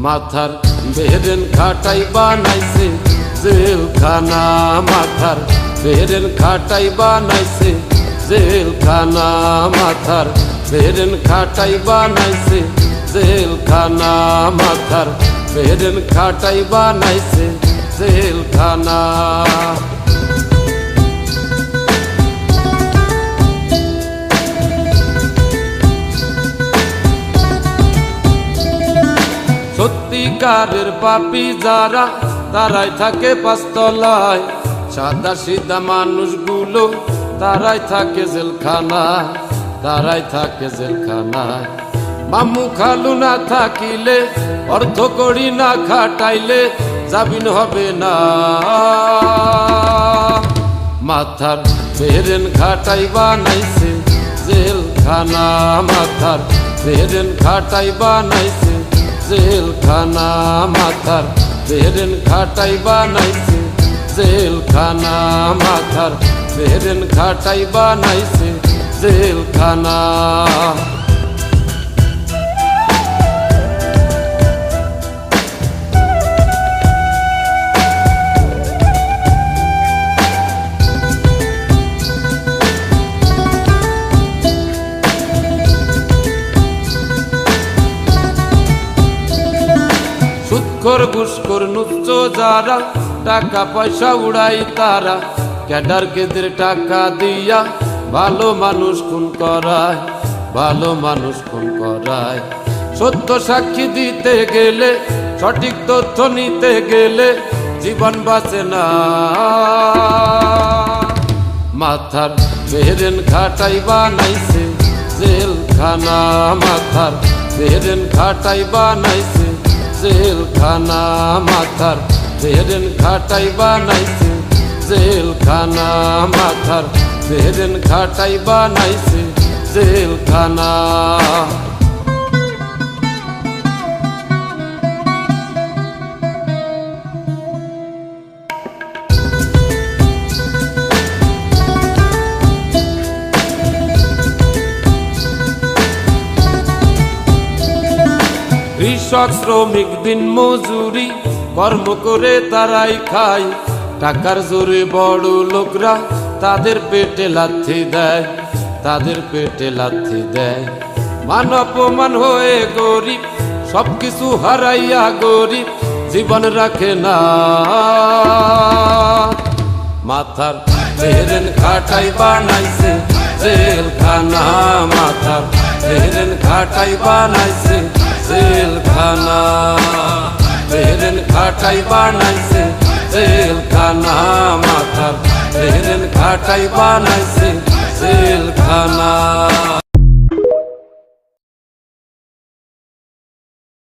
মাথার বেরেন খাটাই বানাইছে জেলখানা, মাথার বেরেন খাটাই বানাইছে জেলখানা, মাথার বেরেন খাটাই বানাইছে জেলখানা, মাথার বেরেন খাটাই বানাইছে জেলখানা। সত্যিকারের পাপী যারা তারাই থাকে পাঁচতলায়, সাদা সিধা মানুষগুলো তারাই থাকে জেলখানায়, তারাই থাকে জেলখানায়। মামু খালু না থাকিলে, অর্থ করি না খাটাইলে জামিন হবে না। মাথার বেরেন খাটাই বানাইছে জেলখানা, মাথার বেরেন খাটাই বানাইছে জেলখানা, মাথার বেরেন খাটাই বানাইছে জেলখানা, মাথার বেরেন খাটাই বানাইছে জেলখানা। সুৎখোর ঘুষখোর নুচ্চ যারা টাকা পয়সা উড়াই তারা, ক্যাডার কেদের টাকা দিয়া ভালো মানুষ খুন করায়, ভালো মানুষ খুন করায়। সত্য সাক্ষী দিতে গেলে, সঠিক তথ্য নিতে গেলে জীবন বাঁচে না। মাথার বেরেন খাটাই বানাইছে জেলখানা, মাথার বেরেন খাটাই বানাইছে জেলখানা, মাথার বেরেন খাটাই বানাইছে জেলখানা, মাথার বেরেন খাটাই বানাইছে জেলখানা। কৃষক শ্রমিক দিন মজুরি কর্ম করে তারাই খায়, টাকার জোরে বড় লোকরা তাদের পেটে লাথি দেয়, তাদের পেটে লাথি দেয়। মান অপমান হয়ে গরিব, সবকিছু হারাইয়া গরিব জীবন রাখে না। মাথার বেরেন খাটাই বানাইছে জেলখানা, মাথার বেরেন খাটাই বানাইছে জেলখানা, বেরেন খাটাই বানাইছে জেলখানা, মাথার বেরেন খাটাই বানাইছে জেলখানা।